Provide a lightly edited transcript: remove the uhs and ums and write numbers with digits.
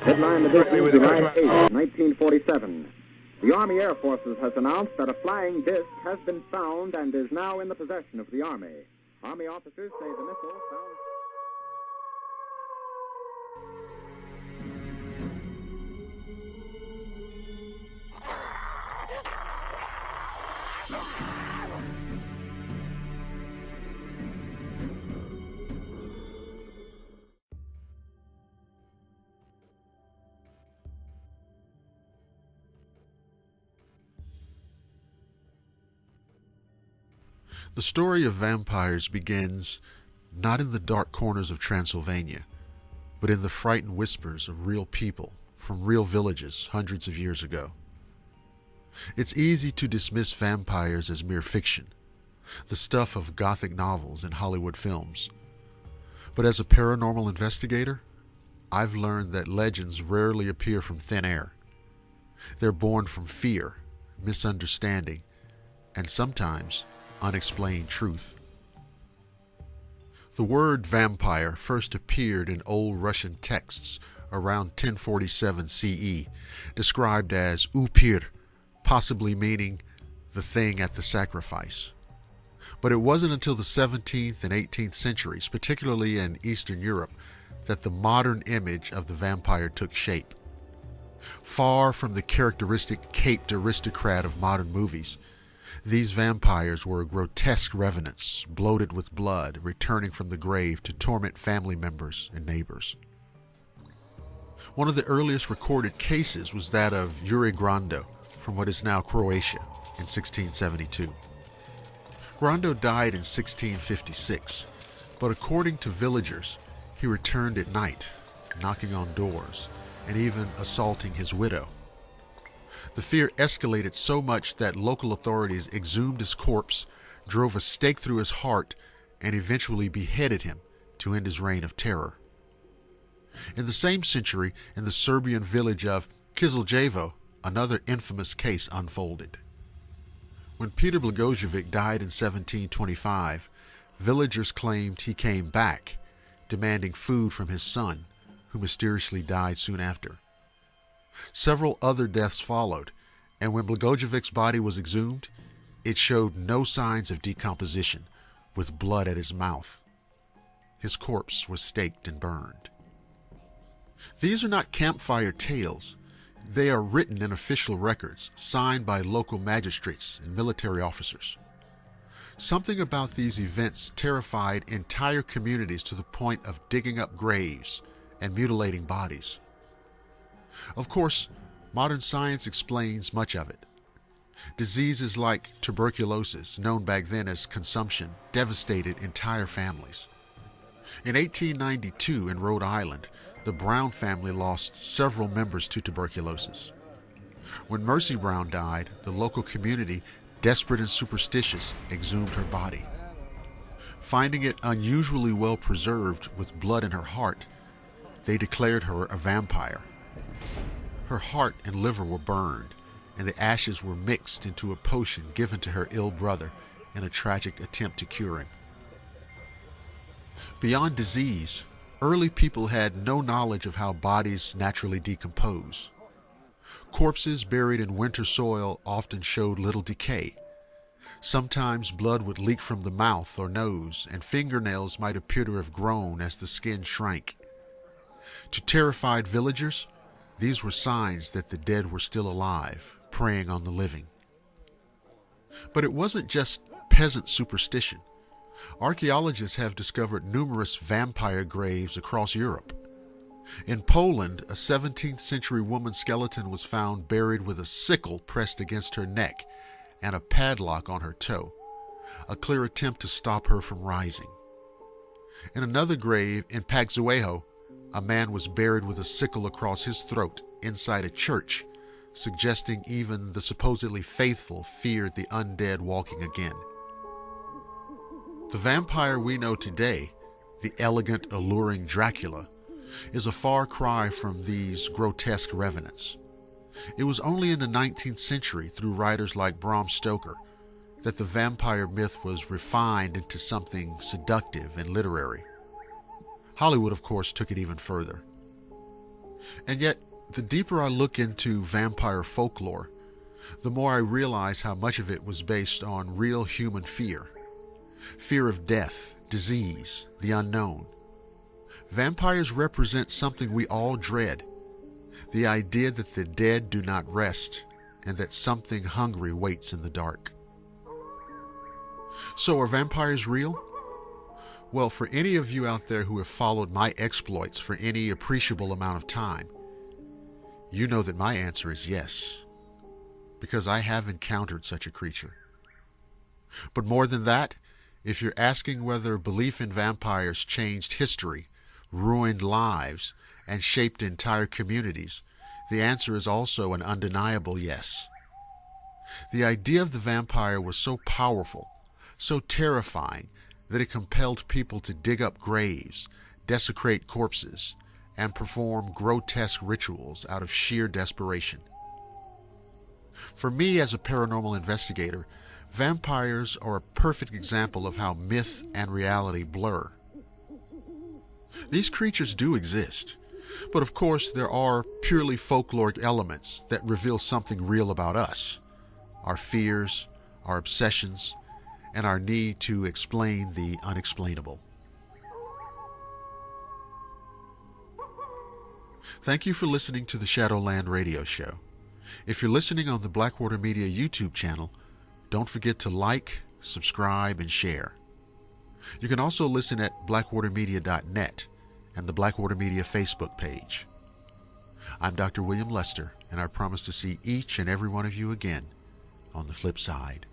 Headline edition, July 8, 1947. The Army Air Forces has announced that a flying disc has been found and is now in the possession of the Army. Army officers say the missile found... The story of vampires begins not in the dark corners of Transylvania, but in the frightened whispers of real people from real villages hundreds of years ago. It's easy to dismiss vampires as mere fiction, the stuff of Gothic novels and Hollywood films. But as a paranormal investigator, I've learned that legends rarely appear from thin air. They're born from fear, misunderstanding, and sometimes unexplained truth. The word vampire first appeared in old Russian texts around 1047 CE, described as upir, possibly meaning the thing at the sacrifice. But it wasn't until the 17th and 18th centuries, particularly in Eastern Europe, that the modern image of the vampire took shape. Far from the characteristic caped aristocrat of modern movies, these vampires were grotesque revenants, bloated with blood, returning from the grave to torment family members and neighbors. One of the earliest recorded cases was that of Jure Grando from what is now Croatia in 1672. Grando died in 1656, but according to villagers, he returned at night, knocking on doors, and even assaulting his widow. The fear escalated so much that local authorities exhumed his corpse, drove a stake through his heart, and eventually beheaded him to end his reign of terror. In the same century, in the Serbian village of Kiziljevo, another infamous case unfolded. When Peter Blagojevic died in 1725, villagers claimed he came back, demanding food from his son, who mysteriously died soon after. Several other deaths followed, and when Blagojevic's body was exhumed, it showed no signs of decomposition, with blood at his mouth. His corpse was staked and burned. These are not campfire tales. They are written in official records, signed by local magistrates and military officers. Something about these events terrified entire communities to the point of digging up graves and mutilating bodies. Of course, modern science explains much of it. Diseases like tuberculosis, known back then as consumption, devastated entire families. In 1892 in Rhode Island, the Brown family lost several members to tuberculosis. When Mercy Brown died, the local community, desperate and superstitious, exhumed her body. Finding it unusually well preserved with blood in her heart, they declared her a vampire. Her heart and liver were burned, and the ashes were mixed into a potion given to her ill brother in a tragic attempt to cure him. Beyond disease, early people had no knowledge of how bodies naturally decompose. Corpses buried in winter soil often showed little decay. Sometimes blood would leak from the mouth or nose, and fingernails might appear to have grown as the skin shrank. To terrified villagers, these were signs that the dead were still alive, preying on the living. But it wasn't just peasant superstition. Archaeologists have discovered numerous vampire graves across Europe. In Poland, a 17th century woman's skeleton was found buried with a sickle pressed against her neck and a padlock on her toe, a clear attempt to stop her from rising. In another grave in Pagzuejo, a man was buried with a sickle across his throat inside a church, suggesting even the supposedly faithful feared the undead walking again. The vampire we know today, the elegant, alluring Dracula, is a far cry from these grotesque revenants. It was only in the 19th century, through writers like Bram Stoker, that the vampire myth was refined into something seductive and literary. Hollywood, of course, took it even further. And yet, the deeper I look into vampire folklore, the more I realize how much of it was based on real human fear. Fear of death, disease, the unknown. Vampires represent something we all dread. The idea that the dead do not rest and that something hungry waits in the dark. So are vampires real? Well, for any of you out there who have followed my exploits for any appreciable amount of time, you know that my answer is yes, because I have encountered such a creature. But more than that, if you're asking whether belief in vampires changed history, ruined lives, and shaped entire communities, the answer is also an undeniable yes. The idea of the vampire was so powerful, so terrifying, that it compelled people to dig up graves, desecrate corpses, and perform grotesque rituals out of sheer desperation. For me, as a paranormal investigator, vampires are a perfect example of how myth and reality blur. These creatures do exist, but of course there are purely folkloric elements that reveal something real about us, our fears, our obsessions, and our need to explain the unexplainable. Thank you for listening to the Shadowland radio show. If you're listening on the Blackwater Media YouTube channel, don't forget to like, subscribe, and share. You can also listen at blackwatermedia.net and the Blackwater Media Facebook page. I'm Dr. William Lester, and I promise to see each and every one of you again on the flip side.